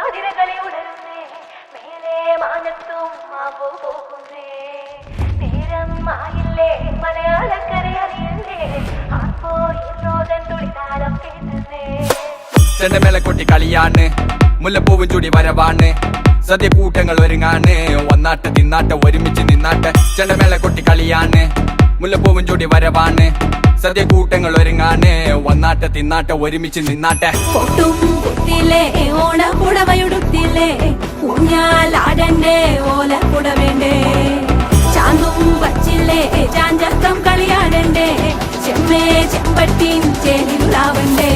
അതിരകളെ ഉണരുന്നേ മേലെ മാനത്തും മാവോ പോകുന്നേ നേരം ആയില്ലേ മലയാളക്കരെ അറിയുന്നേ ആർപ്പോ ഇന്നോതൻ തുളിതാരം കേട്ടുന്നേ ചെണ്ടമേള കൊട്ടി കളിയാണ് മുല്ലപ്പൂവും ചൂടി വരവാണ് സദ്യ കൂട്ടങ്ങൾ ഒരുങ്ങാണ് ഒന്നാട്ട് തിന്നാട്ട് ഒരുമിച്ച് നിന്നാട്ട് ചെണ്ടമേള കൊട്ടി കളിയാണ് മുല്ലപ്പൂവും ചൂടി വരവാണ് സദ്യ കൂട്ടങ്ങൾ ഒരുങ്ങാണ് ഒന്നാട്ട് തിന്നാട്ട് ഒരുമിച്ച് നിന്നാട്ടെ പൊട്ടും കുത്തില്ലേ ഓണപ്പുടവയുടുത്തില്ലേ ഊഞ്ഞാലാടണ്ടേ ഓലപ്പുടവേണ്ടേ ചാന്തും വച്ചില്ലേ ചാഞ്ചക്കം കളിയാടണ്ടേ ചെമ്മേ ചെമ്പട്ടിൻ ചേലിലാവണ്ടേ